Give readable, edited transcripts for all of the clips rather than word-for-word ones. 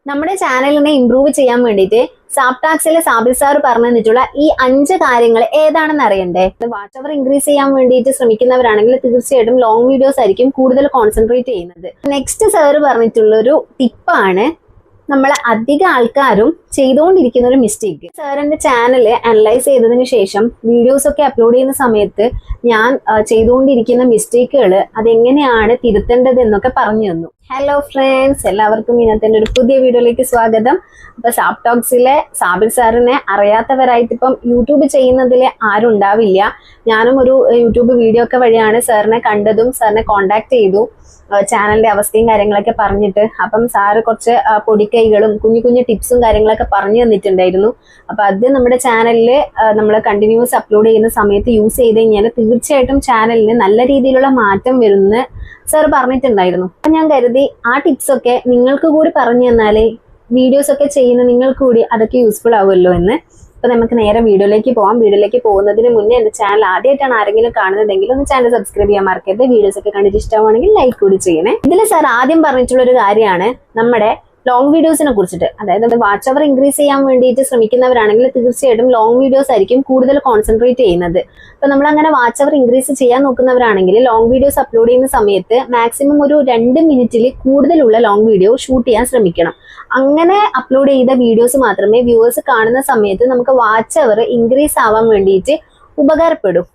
നമ്മുടെ ചാനലിനെ ഇംപ്രൂവ് ചെയ്യാൻ വേണ്ടിയിട്ട് സാപ്ടാക്സിലെ സാബിൽ സാർ പറഞ്ഞു തന്നിട്ടുള്ള ഈ 5 കാര്യങ്ങൾ ഏതാണെന്ന് അറിയണ്ടേ? വാച്ച് അവർ ഇൻക്രീസ് ചെയ്യാൻ വേണ്ടിയിട്ട് ശ്രമിക്കുന്നവരാണെങ്കിൽ തീർച്ചയായിട്ടും ലോങ് വീഡിയോസ് ആയിരിക്കും കൂടുതൽ കോൺസെൻട്രേറ്റ് ചെയ്യുന്നത്. നെക്സ്റ്റ് സാർ പറഞ്ഞിട്ടുള്ള ഒരു ടിപ്പാണ് നമ്മൾ അധിക ആൾക്കാരും ചെയ്തുകൊണ്ടിരിക്കുന്ന ഒരു മിസ്റ്റേക്ക്. സാറിന്റെ ചാനൽ അനലൈസ് ചെയ്തതിന് ശേഷം വീഡിയോസ് ഒക്കെ അപ്ലോഡ് ചെയ്യുന്ന സമയത്ത് ഞാൻ ചെയ്തുകൊണ്ടിരിക്കുന്ന മിസ്റ്റേക്കുകൾ അതെങ്ങനെയാണ് തിരുത്തേണ്ടത് എന്നൊക്കെ പറഞ്ഞു തന്നു. ഹലോ ഫ്രണ്ട്സ്, എല്ലാവർക്കും ഇന്നത്തെ ഒരു പുതിയ വീഡിയോയിലേക്ക് സ്വാഗതം. അപ്പൊ സാപ്ടോക്സിലെ സാബിൽ സാറിനെ അറിയാത്തവരായിട്ട് ഇപ്പം യൂട്യൂബ് ചെയ്യുന്നതിൽ ആരും ഉണ്ടാവില്ല. ഞാനും ഒരു യൂട്യൂബ് വീഡിയോ ഒക്കെ വഴിയാണ് സാറിനെ കണ്ടതും സാറിനെ കോണ്ടാക്ട് ചെയ്തു, ചാനലിന്റെ അവസ്ഥയും കാര്യങ്ങളൊക്കെ പറഞ്ഞിട്ട്. അപ്പം സാറ് കുറച്ച് പൊടിക്കൈകളും കുഞ്ഞു കുഞ്ഞു ടിപ്സും കാര്യങ്ങളൊക്കെ പറഞ്ഞു തന്നിട്ടുണ്ടായിരുന്നു. അപ്പൊ അത് നമ്മുടെ ചാനലിൽ നമ്മൾ കണ്ടിന്യൂസ് അപ്ലോഡ് ചെയ്യുന്ന സമയത്ത് യൂസ് ചെയ്ത് കഴിഞ്ഞാൽ തീർച്ചയായിട്ടും ചാനലിന് നല്ല രീതിയിലുള്ള മാറ്റം വരുന്ന സാർ പറഞ്ഞിട്ടുണ്ടായിരുന്നു. അപ്പൊ ഞാൻ കരുതി ആ ടിപ്സ് ഒക്കെ നിങ്ങൾക്ക് കൂടി പറഞ്ഞു തന്നാലേ വീഡിയോസ് ഒക്കെ ചെയ്യുന്ന നിങ്ങൾക്ക് കൂടി അതൊക്കെ യൂസ്ഫുൾ ആവുമല്ലോ എന്ന്. അപ്പൊ നമുക്ക് നേരെ വീഡിയോയിലേക്ക് പോകാം. വീഡിയോയിലേക്ക് പോകുന്നതിന് മുന്നേ എന്റെ ചാനൽ ആദ്യമായിട്ടാണ് ആരെങ്കിലും കാണുന്നതെങ്കിൽ ഒന്ന് ചാനൽ സബ്സ്ക്രൈബ് ചെയ്യാൻ മറക്കരുത്. വീഡിയോസ് ഒക്കെ കണ്ടിട്ട് ഇഷ്ടമാണെങ്കിൽ ലൈക്ക് കൂടി ചെയ്യണേ. ഇതിൽ സാർ ആദ്യം പറഞ്ഞിട്ടുള്ള ഒരു കാര്യമാണ് നമ്മുടെ ലോങ് വീഡിയോസിനെ കുറിച്ചിട്ട്. അതായത് വാച്ച് അവർ ഇൻക്രീസ് ചെയ്യാൻ വേണ്ടിയിട്ട് ശ്രമിക്കുന്നവരാണെങ്കിൽ തീർച്ചയായിട്ടും ലോങ് വീഡിയോസ് ആയിരിക്കും കൂടുതൽ കോൺസെൻട്രേറ്റ് ചെയ്യുന്നത്. അപ്പൊ നമ്മൾ അങ്ങനെ വാച്ച് അവർ ഇൻക്രീസ് ചെയ്യാൻ നോക്കുന്നവരാണെങ്കിൽ ലോങ് വീഡിയോസ് അപ്ലോഡ് ചെയ്യുന്ന സമയത്ത് മാക്സിമം ഒരു 2 മിനിറ്റിൽ കൂടുതലുള്ള ലോങ് വീഡിയോ ഷൂട്ട് ചെയ്യാൻ ശ്രമിക്കണം. അങ്ങനെ അപ്ലോഡ് ചെയ്ത വീഡിയോസ് മാത്രമേ വ്യൂവേഴ്സ് കാണുന്ന സമയത്ത് നമുക്ക് വാച്ച് അവർ ഇൻക്രീസ് ആവാൻ വേണ്ടിയിട്ട് ഉപകാരപ്പെടും.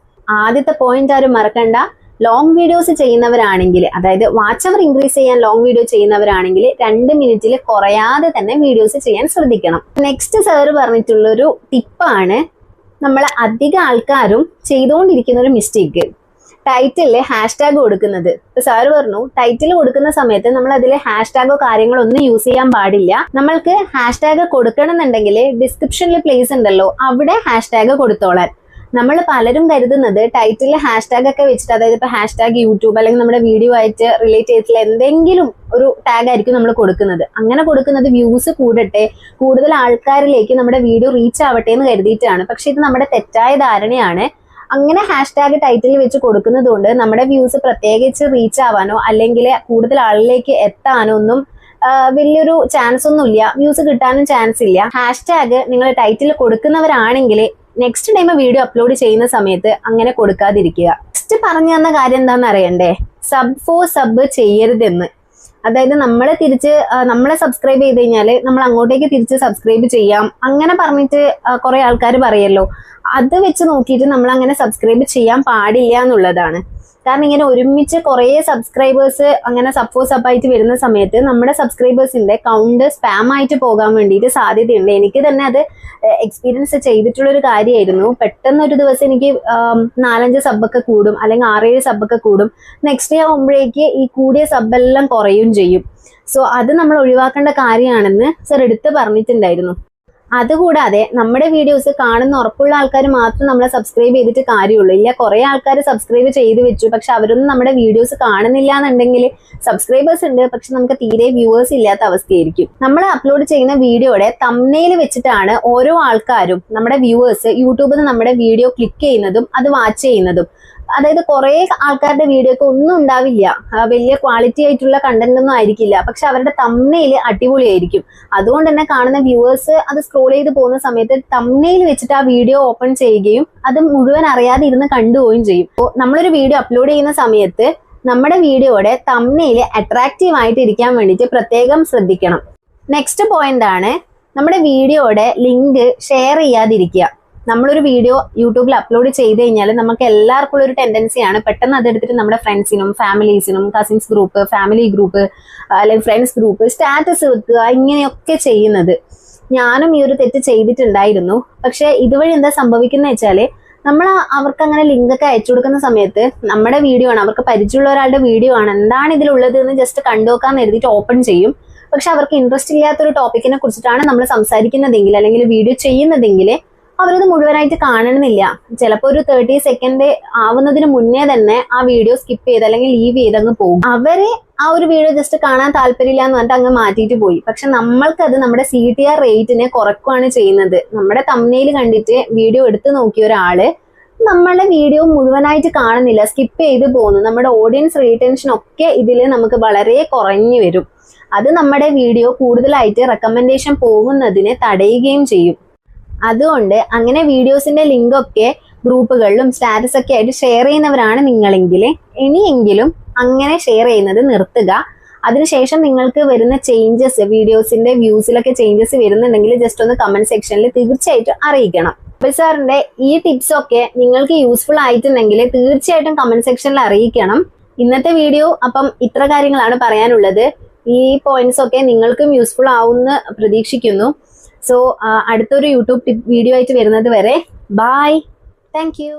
ആദ്യത്തെ പോയിന്റ് ആരും മറക്കണ്ട. ലോങ് വീഡിയോസ് ചെയ്യുന്നവരാണെങ്കിൽ, അതായത് വാച്ച് അവർ ഇൻക്രീസ് ചെയ്യാൻ ലോങ് വീഡിയോ ചെയ്യുന്നവരാണെങ്കിൽ 2 മിനിറ്റിൽ കുറയാതെ തന്നെ വീഡിയോസ് ചെയ്യാൻ ശ്രദ്ധിക്കണം. നെക്സ്റ്റ് സാർ പറഞ്ഞിട്ടുള്ളൊരു ടിപ്പാണ് നമ്മൾ അധിക ആൾക്കാരും ചെയ്തുകൊണ്ടിരിക്കുന്ന ഒരു മിസ്റ്റേക്ക്. ടൈറ്റിലില് #ടാഗ് കൊടുക്കുന്നത്. ഇപ്പൊ സാറ് പറഞ്ഞു ടൈറ്റിൽ കൊടുക്കുന്ന സമയത്ത് നമ്മൾ അതിൽ #ടാഗോ കാര്യങ്ങളോ ഒന്നും യൂസ് ചെയ്യാൻ പാടില്ല. നമ്മൾക്ക് #ടാഗ് കൊടുക്കണം എന്നുണ്ടെങ്കിൽ ഡിസ്ക്രിപ്ഷനിൽ പ്ലേസ് ഉണ്ടല്ലോ, അവിടെ #ടാഗ് കൊടുത്തോളാൻ. നമ്മൾ പലരും കരുതുന്നത് ടൈറ്റിൽ #ടാഗ് ഒക്കെ വെച്ചിട്ട്, അതായത് ഇപ്പൊ #യൂട്യൂബ് അല്ലെങ്കിൽ നമ്മുടെ വീഡിയോ ആയിട്ട് റിലേറ്റ് ചെയ്തിട്ടുള്ള എന്തെങ്കിലും ഒരു ടാഗ് ആയിരിക്കും നമ്മൾ കൊടുക്കുന്നത്. അങ്ങനെ കൊടുക്കുന്നത് വ്യൂസ് കൂടട്ടെ, കൂടുതൽ ആൾക്കാരിലേക്ക് നമ്മുടെ വീഡിയോ റീച്ച് ആവട്ടെ എന്ന് കരുതിയിട്ടാണ്. പക്ഷെ ഇത് നമ്മുടെ തെറ്റായ ധാരണയാണ്. അങ്ങനെ #ടാഗ് ടൈറ്റിൽ വെച്ച് കൊടുക്കുന്നത് കൊണ്ട് നമ്മുടെ വ്യൂസ് പ്രത്യേകിച്ച് റീച്ച് ആവാനോ അല്ലെങ്കിൽ കൂടുതൽ ആളിലേക്ക് എത്താനോ ഒന്നും വലിയൊരു ചാൻസ് ഒന്നുമില്ല. വ്യൂസ് കിട്ടാനും ചാൻസ് ഇല്ല. #ടാഗ് നിങ്ങൾ ടൈറ്റിൽ കൊടുക്കുന്നവരാണെങ്കിൽ നെക്സ്റ്റ് ടൈം വീഡിയോ അപ്ലോഡ് ചെയ്യുന്ന സമയത്ത് അങ്ങനെ കൊടുക്കാതിരിക്കുക. നെക്സ്റ്റ് പറഞ്ഞു തന്ന കാര്യം എന്താണെന്ന് അറിയണ്ടേ? സബ് ചെയ്യരുതെന്ന്. അതായത് നമ്മളെ സബ്സ്ക്രൈബ് ചെയ്ത് കഴിഞ്ഞാൽ നമ്മൾ അങ്ങോട്ടേക്ക് തിരിച്ച് സബ്സ്ക്രൈബ് ചെയ്യാം അങ്ങനെ പറഞ്ഞിട്ട് കുറെ ആൾക്കാർ പറയല്ലോ. അത് വെച്ച് നോക്കിയിട്ട് നമ്മൾ അങ്ങനെ സബ്സ്ക്രൈബ് ചെയ്യാൻ പാടില്ല എന്നുള്ളതാണ്. കാരണം ഇങ്ങനെ ഒരുമിച്ച് കുറെ സബ്സ്ക്രൈബേഴ്സ് അങ്ങനെ സബ്ബായിട്ട് വരുന്ന സമയത്ത് നമ്മുടെ സബ്സ്ക്രൈബേഴ്സിന്റെ കൗണ്ട് സ്പാം ആയിട്ട് പോകാൻ വേണ്ടിയിട്ട് സാധ്യതയുണ്ട്. എനിക്ക് തന്നെ അത് എക്സ്പീരിയൻസ് ചെയ്തിട്ടുള്ളൊരു കാര്യമായിരുന്നു. പെട്ടെന്ന് ഒരു ദിവസം എനിക്ക് 4-5 സബ്ബൊക്കെ കൂടും, അല്ലെങ്കിൽ 6-7 സബ്ബൊക്കെ കൂടും. നെക്സ്റ്റ് ഡേ ആകുമ്പോഴേക്ക് ഈ കൂടിയ സബ്ബെല്ലാം കുറയും ചെയ്യും. സോ അത് നമ്മൾ ഒഴിവാക്കേണ്ട കാര്യമാണെന്ന് സർ എടുത്ത് പറഞ്ഞിട്ടുണ്ടായിരുന്നു. അതുകൂടാതെ നമ്മുടെ വീഡിയോസ് കാണുന്ന ഉറപ്പുള്ള ആൾക്കാർ മാത്രം നമ്മളെ സബ്സ്ക്രൈബ് ചെയ്തിട്ട് കാര്യമുള്ളൂ. ഇല്ല, കുറെ ആൾക്കാർ സബ്സ്ക്രൈബ് ചെയ്ത് വെച്ചു, പക്ഷെ അവരൊന്നും നമ്മുടെ വീഡിയോസ് കാണുന്നില്ല എന്നുണ്ടെങ്കിൽ സബ്സ്ക്രൈബേഴ്സ് ഉണ്ട്, പക്ഷെ നമുക്ക് തീരെ വ്യൂവേഴ്സ് ഇല്ലാത്ത അവസ്ഥയായിരിക്കും. നമ്മൾ അപ്ലോഡ് ചെയ്യുന്ന വീഡിയോയുടെ തംബ്നെയിൽ വെച്ചിട്ടാണ് ഓരോ ആൾക്കാരും നമ്മുടെ വ്യൂവേഴ്സ് യൂട്യൂബിൽ നിന്ന് നമ്മുടെ വീഡിയോ ക്ലിക്ക് ചെയ്യുന്നതും അത് വാച്ച് ചെയ്യുന്നതും. അതായത് കുറെ ആൾക്കാരുടെ വീഡിയോ ഒക്കെ ഒന്നും ഉണ്ടാവില്ല, വലിയ ക്വാളിറ്റി ആയിട്ടുള്ള കണ്ടന്റ് ഒന്നും ആയിരിക്കില്ല, പക്ഷെ അവരുടെ തംബ്നെയിൽ അടിപൊളിയായിരിക്കും. അതുകൊണ്ട് തന്നെ കാണുന്ന വ്യൂവേഴ്സ് അത് സ്ക്രോൾ ചെയ്ത് പോകുന്ന സമയത്ത് തംബ്നെയിൽ വെച്ചിട്ട് ആ വീഡിയോ ഓപ്പൺ ചെയ്യുകയും അത് മുഴുവൻ അറിയാതെ ഇരുന്ന് കണ്ടുപോവുകയും ചെയ്യും. അപ്പോൾ നമ്മളൊരു വീഡിയോ അപ്ലോഡ് ചെയ്യുന്ന സമയത്ത് നമ്മുടെ വീഡിയോയുടെ തംബ്നെയിൽ അട്രാക്റ്റീവ് ആയിട്ട് ഇരിക്കാൻ വേണ്ടിയിട്ട് പ്രത്യേകം ശ്രദ്ധിക്കണം. നെക്സ്റ്റ് പോയിന്റ് ആണ് നമ്മുടെ വീഡിയോയുടെ ലിങ്ക് ഷെയർ ചെയ്യാതിരിക്കുക. നമ്മളൊരു വീഡിയോ യൂട്യൂബിൽ അപ്ലോഡ് ചെയ്ത് കഴിഞ്ഞാൽ നമുക്ക് എല്ലാവർക്കും ഉള്ള ഒരു ടെൻഡൻസിയാണ് പെട്ടെന്ന് അതെടുത്തിട്ട് നമ്മുടെ ഫ്രണ്ട്സിനും ഫാമിലീസിനും കസിൻസ് ഗ്രൂപ്പ്, ഫാമിലി ഗ്രൂപ്പ് അല്ലെങ്കിൽ ഫ്രണ്ട്സ് ഗ്രൂപ്പ് സ്റ്റാറ്റസ് വെക്കുക, ഇങ്ങനെയൊക്കെ ചെയ്യുന്നത്. ഞാനും ഈ ഒരു തെറ്റ് ചെയ്തിട്ടുണ്ടായിരുന്നു. പക്ഷെ ഇതുവഴി എന്താ സംഭവിക്കുന്നത് വെച്ചാൽ നമ്മൾ അവർക്ക് അങ്ങനെ ലിങ്ക് ഒക്കെ അയച്ചു കൊടുക്കുന്ന സമയത്ത് നമ്മുടെ വീഡിയോ ആണ്, അവർക്ക് പരിചയമുള്ള ഒരാളുടെ വീഡിയോ ആണ്, എന്താണ് ഇതിലുള്ളത് എന്ന് ജസ്റ്റ് കണ്ടുനോക്കാന്ന് എഴുതിയിട്ട് ഓപ്പൺ ചെയ്യും. പക്ഷെ അവർക്ക് ഇൻട്രസ്റ്റ് ഇല്ലാത്തൊരു ടോപ്പിക്കിനെ കുറിച്ചിട്ടാണ് നമ്മൾ സംസാരിക്കുന്നതെങ്കിൽ അല്ലെങ്കിൽ വീഡിയോ ചെയ്യുന്നതെങ്കിൽ അവരത് മുഴുവനായിട്ട് കാണണമെന്നില്ല. ചിലപ്പോൾ ഒരു 30 സെക്കൻഡ് ആവുന്നതിന് മുന്നേ തന്നെ ആ വീഡിയോ സ്കിപ്പ് ചെയ്ത് അല്ലെങ്കിൽ ലീവ് ചെയ്ത് അങ്ങ് പോകും. അവര് ആ ഒരു വീഡിയോ ജസ്റ്റ് കാണാൻ താല്പര്യമില്ല എന്ന് പറഞ്ഞിട്ട് അങ്ങ് മാറ്റിയിട്ട് പോയി. പക്ഷെ നമ്മൾക്കത് നമ്മുടെ CTR റേറ്റിനെ കുറയ്ക്കുകയാണ് ചെയ്യുന്നത്. നമ്മുടെ തംബ്നെയിൽ കണ്ടിട്ട് വീഡിയോ എടുത്ത് നോക്കിയ ഒരാള് നമ്മളുടെ വീഡിയോ മുഴുവനായിട്ട് കാണുന്നില്ല, സ്കിപ്പ് ചെയ്ത് പോകുന്നു. നമ്മുടെ ഓഡിയൻസ് റീറ്റൻഷൻ ഒക്കെ ഇതിൽ നമുക്ക് വളരെ കുറഞ്ഞു വരും. അത് നമ്മുടെ വീഡിയോ കൂടുതലായിട്ട് റെക്കമെൻഡേഷൻ പോകുന്നതിനെ തടയുകയും ചെയ്യും. അതുകൊണ്ട് അങ്ങനെ വീഡിയോസിന്റെ ലിങ്ക് ഒക്കെ ഗ്രൂപ്പുകളിലും സ്റ്റാറ്റസ് ഒക്കെ ആയിട്ട് ഷെയർ ചെയ്യുന്നവരാണ് നിങ്ങളെങ്കിൽ ഇനിയെങ്കിലും അങ്ങനെ ഷെയർ ചെയ്യുന്നത് നിർത്തുക. അതിനുശേഷം നിങ്ങൾക്ക് വരുന്ന ചേഞ്ചസ്, വീഡിയോസിന്റെ വ്യൂസിലൊക്കെ ചേഞ്ചസ് വരുന്നുണ്ടെങ്കിൽ ജസ്റ്റ് ഒന്ന് കമന്റ് സെക്ഷനിൽ തീർച്ചയായിട്ടും അറിയിക്കണം. സാറിന്റെ ഈ ടിപ്സ് ഒക്കെ നിങ്ങൾക്ക് യൂസ്ഫുൾ ആയിട്ടുണ്ടെങ്കിൽ തീർച്ചയായിട്ടും കമന്റ് സെക്ഷനിൽ അറിയിക്കണം. ഇന്നത്തെ വീഡിയോ അപ്പം ഇത്ര കാര്യങ്ങളാണ് പറയാനുള്ളത്. ഈ പോയിന്റ്സ് ഒക്കെ നിങ്ങൾക്കും യൂസ്ഫുൾ ആവുമെന്ന് പ്രതീക്ഷിക്കുന്നു. സോ അടുത്തൊരു യൂട്യൂബ് ടിപ്പ് വീഡിയോ ആയിട്ട് വരുന്നത് വരെ ബൈ. Thank you.